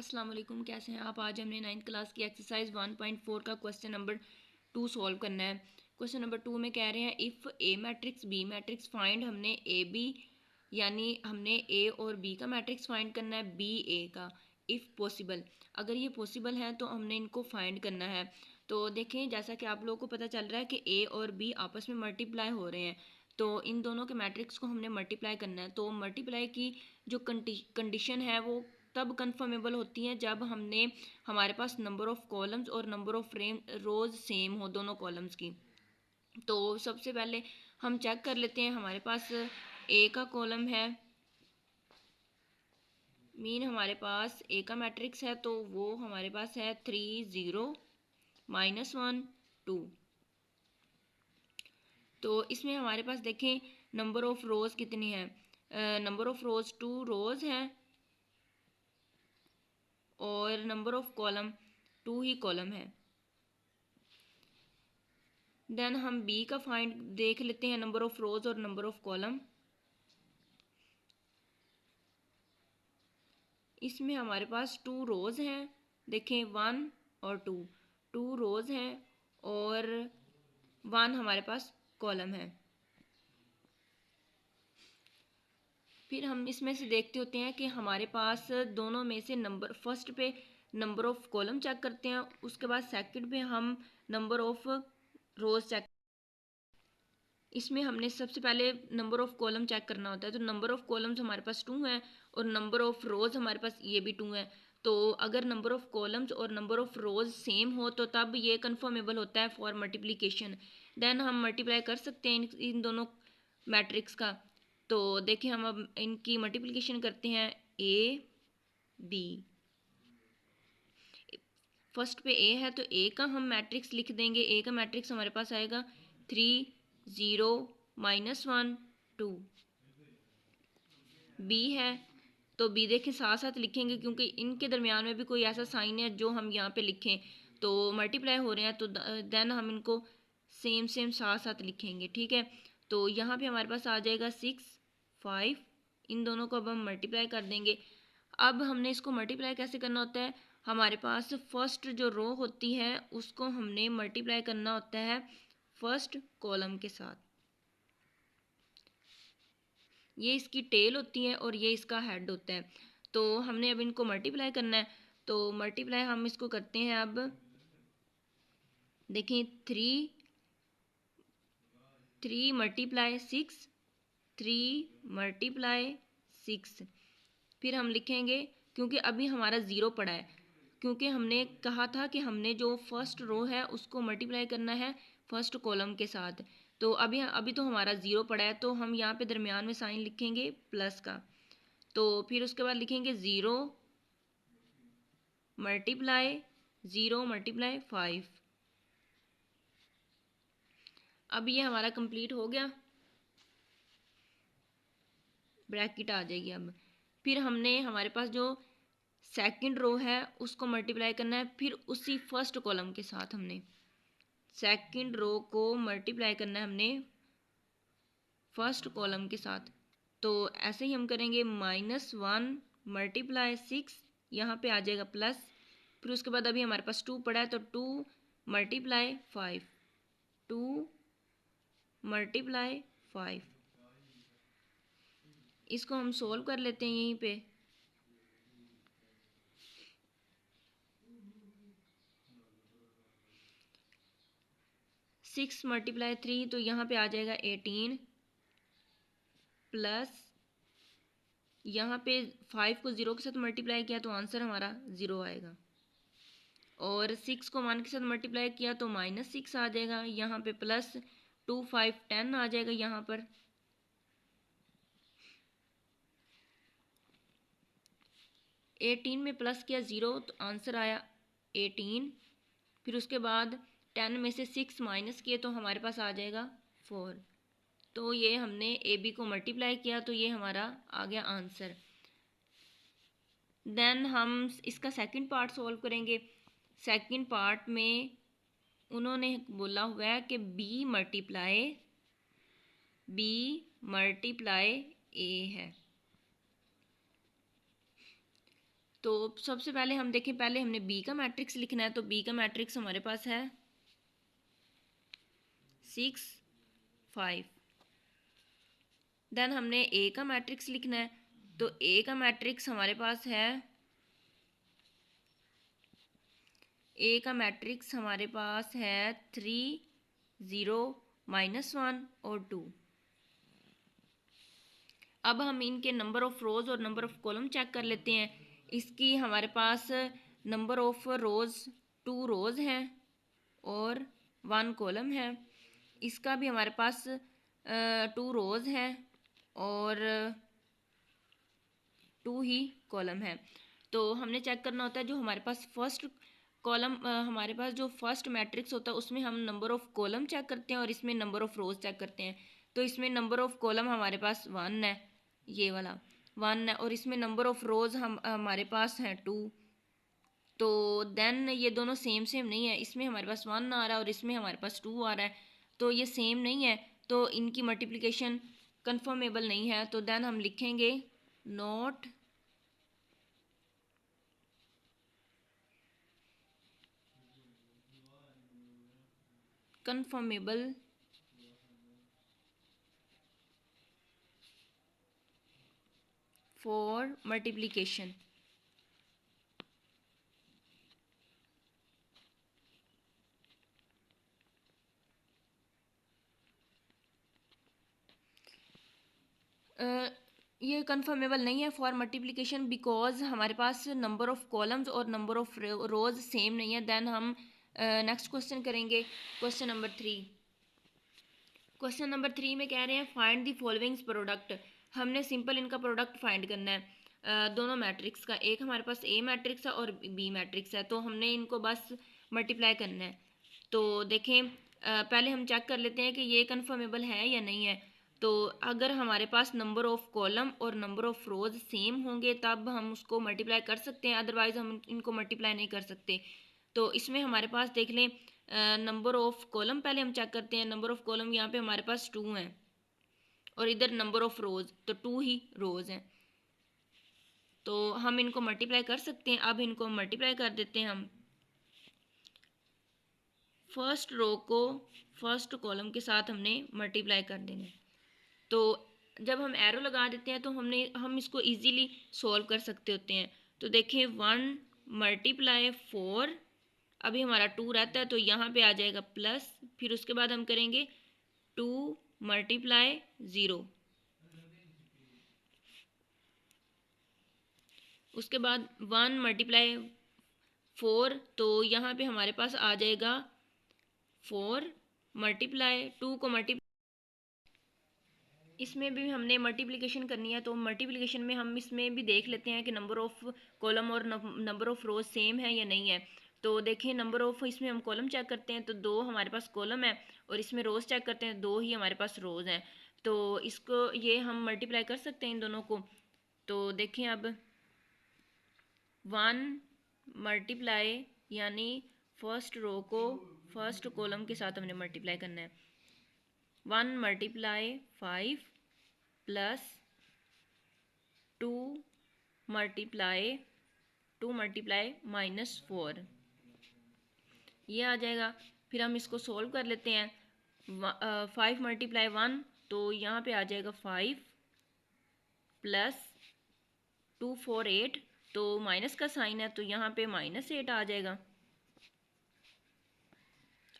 अस्सलाम वालेकुम, कैसे हैं आप। आज हमने 9th क्लास की एक्सरसाइज 1.4 का क्वेश्चन नंबर 2 सॉल्व करना है। क्वेश्चन नंबर 2 में कह रहे हैं if A matrix B matrix find, हमने ए बी यानी हमने ए और बी का मैट्रिक्स फाइंड करना है, बी ए का। इफ़ पॉसिबल, अगर ये पॉसिबल है तो हमने इनको फाइंड करना है। तो देखें, जैसा कि आप लोगों को पता चल रहा है कि ए और बी आपस में मल्टीप्लाई हो रहे हैं, तो इन दोनों के मैट्रिक्स को हमने मल्टीप्लाई करना है। तो मल्टीप्लाई की जो कंडीशन है वो तब कन्फर्मेबल होती हैं जब हमारे पास नंबर ऑफ़ कॉलम्स और नंबर ऑफ़ रोज़ सेम हो दोनों कॉलम्स की। तो सबसे पहले हम चेक कर लेते हैं, हमारे पास ए का कॉलम है, मीन हमारे पास ए का मैट्रिक्स है, तो वो हमारे पास है 3 0 -1 2। तो इसमें हमारे पास देखें नंबर ऑफ़ रोज़ कितनी है, नंबर ऑफ़ रोज़ 2 रोज़ हैं और number of column 2 he column है। देन हम बी का फाइंड देख लेते हैं, नंबर ऑफ़ रोज़ और नंबर ऑफ़ कॉलम। इसमें हमारे पास 2 रोज़ हैं, देखें 1 और 2, 2 रोज़ हैं और 1 हमारे पास कॉलम है। फिर हम इसमें से देखते होते हैं कि हमारे पास दोनों में से नंबर, फर्स्ट पे नंबर ऑफ़ कॉलम चेक करते हैं, उसके बाद सेकंड पे हम नंबर ऑफ़ रोज़ चेक। इसमें हमने सबसे पहले नंबर ऑफ़ कॉलम चेक करना होता है, तो नंबर ऑफ़ कॉलम्स हमारे पास 2 हैं और नंबर ऑफ़ रोज़ हमारे पास ये भी 2 हैं। तो अगर नंबर ऑफ़ कॉलम्स और नंबर ऑफ़ रोज़ सेम हो तो तब ये कन्फर्मेबल होता है फॉर मल्टीप्लिकेशन। देन हम मल्टीप्लाई कर सकते हैं इन दोनों मैट्रिक्स का। तो देखिए, हम अब इनकी मल्टीप्लिकेशन करते हैं, ए बी। फर्स्ट पे ए है तो ए का हम मैट्रिक्स लिख देंगे, ए का मैट्रिक्स हमारे पास आएगा 3 0 -1 2। बी है तो बी देखें साथ साथ लिखेंगे क्योंकि इनके दरमियान में भी कोई ऐसा साइन है जो हम यहाँ पे लिखें, तो मल्टीप्लाई हो रहे हैं तो देन हम इनको सेम सेम साथ साथ लिखेंगे, ठीक है। तो यहाँ पे हमारे पास आ जाएगा 6 5, इन दोनों को अब हम मल्टीप्लाई कर देंगे। अब हमने इसको मल्टीप्लाई कैसे करना होता है, हमारे पास फर्स्ट जो रो होती है उसको हमने मल्टीप्लाई करना होता है फर्स्ट कॉलम के साथ। ये इसकी टेल होती है और ये इसका हेड होता है। तो हमने अब इनको मल्टीप्लाई करना है, तो मल्टीप्लाई हम इसको करते हैं। अब देखें 3 मल्टीप्लाई 6, 3 मल्टीप्लाई 6। फिर हम लिखेंगे, क्योंकि अभी हमारा ज़ीरो पड़ा है, क्योंकि हमने कहा था कि हमने जो फर्स्ट रो है उसको मल्टीप्लाई करना है फर्स्ट कॉलम के साथ। तो अभी अभी तो हमारा ज़ीरो पड़ा है, तो हम यहाँ पे दरमियान में साइन लिखेंगे प्लस का। तो फिर उसके बाद लिखेंगे 0 मल्टीप्लाई 0 मल्टीप्लाई 5। अब ये हमारा कंप्लीट हो गया, ब्रैकेट आ जाएगी। अब फिर हमने हमारे पास जो सेकंड रो है उसको मल्टीप्लाई करना है, फिर उसी फर्स्ट कॉलम के साथ हमने सेकंड रो को मल्टीप्लाई करना है हमने फर्स्ट कॉलम के साथ। तो ऐसे ही हम करेंगे, -1 मल्टीप्लाई 6, यहाँ पे आ जाएगा प्लस। फिर उसके बाद अभी हमारे पास 2 पड़ा है तो 2 मल्टीप्लाई 5, 2 मल्टीप्लाई 5। इसको हम सोल्व कर लेते हैं यहीं पे। सिक्स मल्टीप्लाई 3, तो यहाँ पे आ जाएगा 18 प्लस यहाँ पे 5 को 0 के साथ मल्टीप्लाई किया तो आंसर हमारा 0 आएगा, और 6 को 1 के साथ मल्टीप्लाई किया तो -6 आ जाएगा। यहाँ पे प्लस 2 5 10 आ जाएगा यहाँ पर। 18 में प्लस किया 0 तो आंसर आया 18। फिर उसके बाद 10 में से 6 माइनस किए तो हमारे पास आ जाएगा 4। तो ये हमने ए बी को मल्टीप्लाई किया तो ये हमारा आ गया आंसर। देन हम इसका सेकंड पार्ट सॉल्व करेंगे। सेकंड पार्ट में उन्होंने बोला हुआ है कि बी मल्टीप्लाई ए है। तो सबसे पहले हम देखें, पहले हमने बी का मैट्रिक्स लिखना है, तो बी का मैट्रिक्स हमारे पास है 6 5। देन हमने ए का मैट्रिक्स लिखना है, तो ए का मैट्रिक्स हमारे पास है, ए का मैट्रिक्स हमारे पास है 3 0 -1 और 2। अब हम इनके नंबर ऑफ रोज और नंबर ऑफ कॉलम चेक कर लेते हैं। इसकी हमारे पास नंबर ऑफ रोज 2 रोज हैं और 1 कॉलम है। इसका भी हमारे पास 2 रोज है और 2 ही कॉलम है। तो हमने चेक करना होता है जो हमारे पास फर्स्ट कॉलम, हमारे पास जो फर्स्ट मैट्रिक्स होता है उसमें हम नंबर ऑफ कॉलम चेक करते हैं और इसमें नंबर ऑफ रोज चेक करते हैं। तो इसमें नंबर ऑफ कॉलम हमारे पास 1 है, ये वाला 1 है, और इसमें नंबर ऑफ रोज हमारे पास हैं 2। तो देन ये दोनों सेम सेम नहीं है, इसमें हमारे पास 1 आ रहा है और इसमें हमारे पास 2 आ रहा है, तो ये सेम नहीं है, तो इनकी मल्टीप्लिकेशन कन्फर्मेबल नहीं है। तो देन हम लिखेंगे नॉट कन्फर्मेबल फॉर मल्टीप्लिकेशन। ये कन्फर्मेबल नहीं है फॉर मल्टीप्लिकेशन बिकॉज हमारे पास नंबर ऑफ कॉलम्स और नंबर ऑफ रोज सेम नहीं है। देन हम नेक्स्ट क्वेश्चन करेंगे, क्वेश्चन नंबर 3। क्वेश्चन नंबर 3 में कह रहे हैं फाइंड द फॉलोइंग प्रोडक्ट। हमने सिंपल इनका प्रोडक्ट फाइंड करना है, दोनों मैट्रिक्स का। एक हमारे पास ए मैट्रिक्स है और बी मैट्रिक्स है, तो हमने इनको बस मल्टीप्लाई करना है। तो देखें, पहले हम चेक कर लेते हैं कि ये कन्फर्मेबल है या नहीं है। तो अगर हमारे पास नंबर ऑफ कॉलम और नंबर ऑफ रोज सेम होंगे तब हम उसको मल्टीप्लाई कर सकते हैं, अदरवाइज हम इनको मल्टीप्लाई नहीं कर सकते। तो इसमें हमारे पास देख लें, नंबर ऑफ कॉलम पहले हम चेक करते हैं। नंबर ऑफ कॉलम यहाँ पे हमारे पास 2 हैं और इधर नंबर ऑफ रोज तो 2 ही रोज हैं, तो हम इनको मल्टीप्लाई कर सकते हैं। अब इनको मल्टीप्लाई कर देते हैं हम। फर्स्ट रो को फर्स्ट कॉलम के साथ हमने मल्टीप्लाई कर देना है। तो जब हम एरो लगा देते हैं तो हम इसको इजीली सॉल्व कर सकते होते हैं। तो देखिए 1 मल्टीप्लाई 4, अभी हमारा 2 रहता है तो यहाँ पे आ जाएगा प्लस, फिर उसके बाद हम करेंगे 2 मल्टीप्लाई 0, उसके बाद 1 मल्टीप्लाई 4, तो यहाँ पे हमारे पास आ जाएगा 4 मल्टीप्लाई 2 को मल्टीप्लाई, इसमें भी हमने मल्टीप्लिकेशन करनी है। तो मल्टीप्लिकेशन में हम इसमें भी देख लेते हैं कि नंबर ऑफ कॉलम और नंबर ऑफ रोज सेम है या नहीं है। तो देखें, नंबर ऑफ, इसमें हम कॉलम चेक करते हैं तो 2 हमारे पास कॉलम है, और इसमें रोज चेक करते हैं 2 ही हमारे पास रोज हैं। तो इसको ये हम मल्टीप्लाई कर सकते हैं इन दोनों को। तो देखें अब 1 मल्टीप्लाई, यानी फर्स्ट रो को फर्स्ट कॉलम के साथ हमने मल्टीप्लाई करना है। 1 मल्टीप्लाई 5 प्लस 2 मल्टीप्लाई -4, ये आ जाएगा। फिर हम इसको सोल्व कर लेते हैं। 5 मल्टीप्लाई 1, तो यहाँ पे आ जाएगा 5 प्लस 2 4 8, तो माइनस का साइन है तो यहाँ पे -8 आ जाएगा।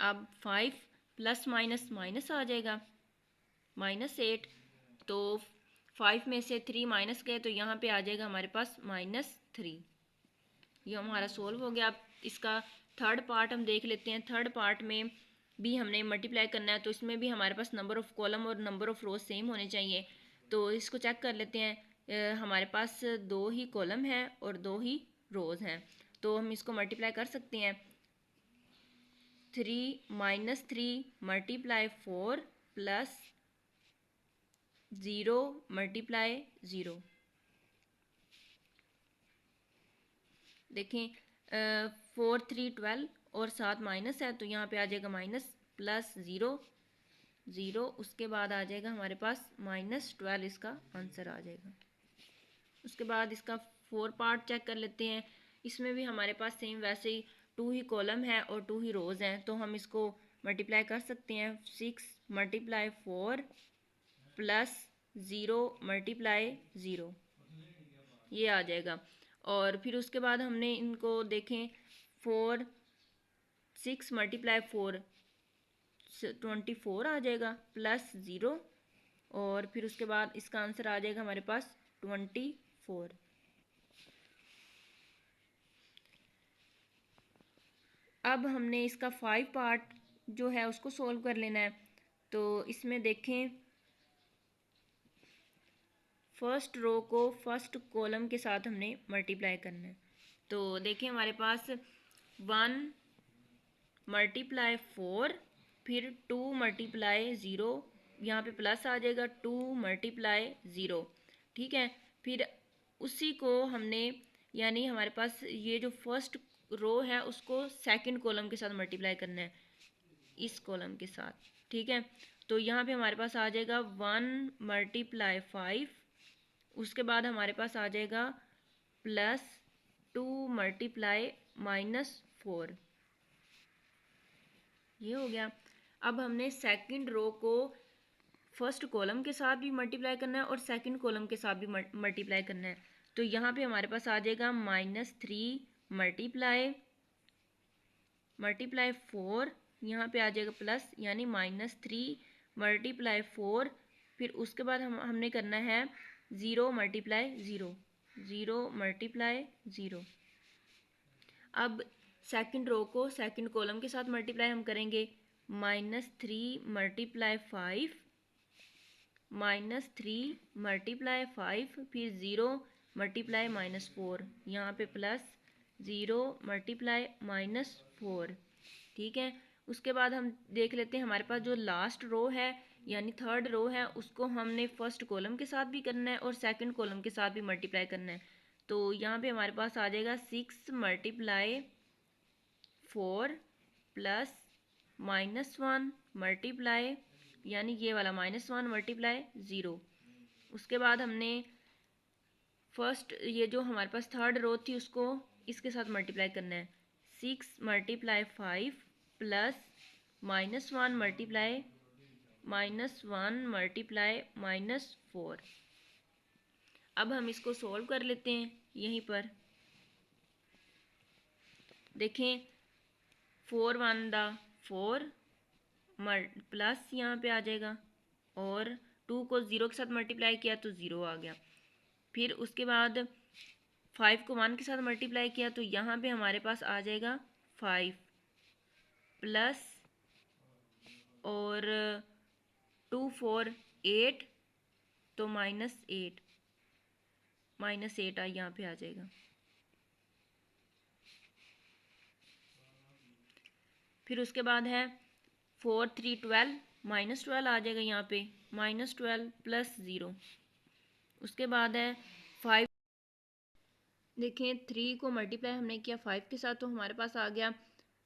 अब 5 प्लस माइनस माइनस आ जाएगा -8, तो 5 में से 3 माइनस गए तो यहाँ पे आ जाएगा हमारे पास -3। ये हमारा सोल्व हो गया। अब इसका थर्ड पार्ट हम देख लेते हैं। थर्ड पार्ट में भी हमने मल्टीप्लाई करना है, तो इसमें भी हमारे पास नंबर ऑफ़ कॉलम और नंबर ऑफ़ रोज सेम होने चाहिए। तो इसको चेक कर लेते हैं। हमारे पास 2 ही कॉलम है और 2 ही रोज हैं, तो हम इसको मल्टीप्लाई कर सकते हैं। 3 -3 मल्टीप्लाई 4 प्लस 0 मल्टीप्लाई 0। देखें, 4 3 12 और 7 माइनस है तो यहाँ पे आ जाएगा माइनस, प्लस 0 0, उसके बाद आ जाएगा हमारे पास -12, इसका आंसर आ जाएगा। उसके बाद इसका 4 पार्ट चेक कर लेते हैं। इसमें भी हमारे पास सेम वैसे ही 2 ही कॉलम है और 2 ही रोज़ हैं, तो हम इसको मल्टीप्लाई कर सकते हैं। 6 मल्टीप्लाई 4 प्लस 0 मल्टीप्लाई 0, ये आ जाएगा। और फिर उसके बाद हमने इनको देखें, 6 मल्टीप्लाई 4 24 आ जाएगा प्लस 0, और फिर उसके बाद इसका आंसर आ जाएगा हमारे पास 24। अब हमने इसका 5 पार्ट जो है उसको सॉल्व कर लेना है। तो इसमें देखें, फर्स्ट रो को फर्स्ट कॉलम के साथ हमने मल्टीप्लाई करना है। तो देखें हमारे पास 1 मल्टीप्लाई 4, फिर 2 मल्टीप्लाई 0, यहाँ पे प्लस आ जाएगा 2 मल्टीप्लाई 0, ठीक है। फिर उसी को हमने, यानी हमारे पास ये जो फर्स्ट रो है उसको सेकंड कॉलम के साथ मल्टीप्लाई करना है, इस कॉलम के साथ, ठीक है। तो यहाँ पे हमारे पास आ जाएगा 1 मल्टीप्लाई 5, उसके बाद हमारे पास आ जाएगा प्लस 2 मल्टीप्लाई -4, ये हो गया। अब हमने सेकंड रो को फर्स्ट कॉलम के साथ भी मल्टीप्लाई करना है और सेकंड कॉलम के साथ भी मल्टीप्लाई करना है। तो यहाँ पे हमारे पास आ जाएगा -3 मल्टीप्लाई 4, यहाँ पे आ जाएगा प्लस, यानी -3 मल्टीप्लाई 4, फिर उसके बाद हमने करना है 0 मल्टीप्लाई 0, 0 मल्टीप्लाई 0। अब सेकंड रो को सेकंड कॉलम के साथ मल्टीप्लाई हम करेंगे, -3 मल्टीप्लाई 5, -3 मल्टीप्लाई 5, फिर 0 मल्टीप्लाई -4, यहाँ पे प्लस 0 मल्टीप्लाई -4, ठीक है। उसके बाद हम देख लेते हैं हमारे पास जो लास्ट रो है यानी थर्ड रो है, उसको हमने फर्स्ट कॉलम के साथ भी करना है और सेकंड कॉलम के साथ भी मल्टीप्लाई करना है। तो यहाँ पे हमारे पास आ जाएगा 6 मल्टीप्लाई 4 प्लस -1 मल्टीप्लाई, यानी ये वाला -1 मल्टीप्लाई 0। उसके बाद हमने फर्स्ट, ये जो हमारे पास थर्ड रो थी उसको इसके साथ मल्टीप्लाई करना है, 6 मल्टीप्लाई 5 प्लस -1 मल्टीप्लाई -4। अब हम इसको सॉल्व कर लेते हैं। यहीं पर देखें, 4 1 दा 4 प्लस यहाँ पे आ जाएगा, और 2 को 0 के साथ मल्टीप्लाई किया तो 0 आ गया। फिर उसके बाद 5 को 1 के साथ मल्टीप्लाई किया तो यहाँ पे हमारे पास आ जाएगा 5 प्लस, और 2 4 8, तो -8 यहाँ पे आ जाएगा। फिर उसके बाद है 4 3 12, -12 आ जाएगा यहाँ पे, -12 प्लस 0। उसके बाद है 5, देखें 3 को मल्टीप्लाई हमने किया 5 के साथ तो हमारे पास आ गया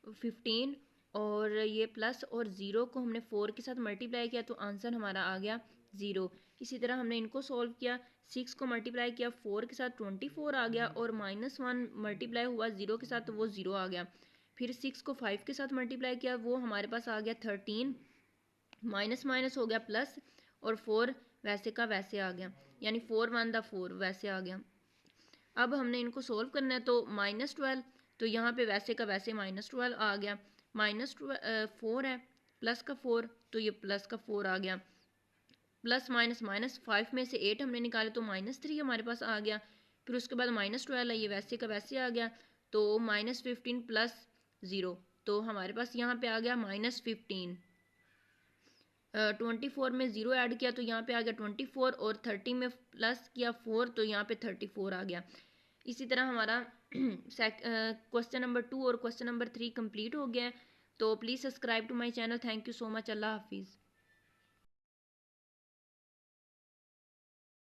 15, और ये प्लस और 0 को हमने 4 के साथ मल्टीप्लाई किया तो आंसर हमारा आ गया 0। इसी तरह हमने इनको सॉल्व किया, 6 को मल्टीप्लाई किया 4 के साथ 24 आ गया, और -1 मल्टीप्लाई हुआ 0 के साथ तो वो 0 आ गया। फिर 6 को 5 के साथ मल्टीप्लाई किया, वो हमारे पास आ गया 13, माइनस माइनस हो गया प्लस, और 4 वैसे का वैसे आ गया, यानी 4 1 दा 4 वैसे आ गया। अब हमने इनको सोल्व करना है, तो -12, तो यहाँ पे वैसे का वैसे -12 आ गया, -4 है प्लस का 4, तो ये प्लस का 4 आ गया, प्लस माइनस 5 में से 8 हमने निकाले तो -3 हमारे पास आ गया। फिर उसके बाद -12 है, ये वैसे का वैसे आ गया, तो -15 प्लस 0, तो हमारे पास यहाँ पे आ गया -15। 24 में 0 ऐड किया तो यहाँ पे आ गया 24, और 30 में प्लस किया 4 तो यहाँ पे 34 आ गया। इसी तरह हमारा क्वेश्चन नंबर 2 और क्वेश्चन नंबर 3 कंप्लीट हो गया है। तो please subscribe to my channel. Thank you so much. Allah हाफिज़।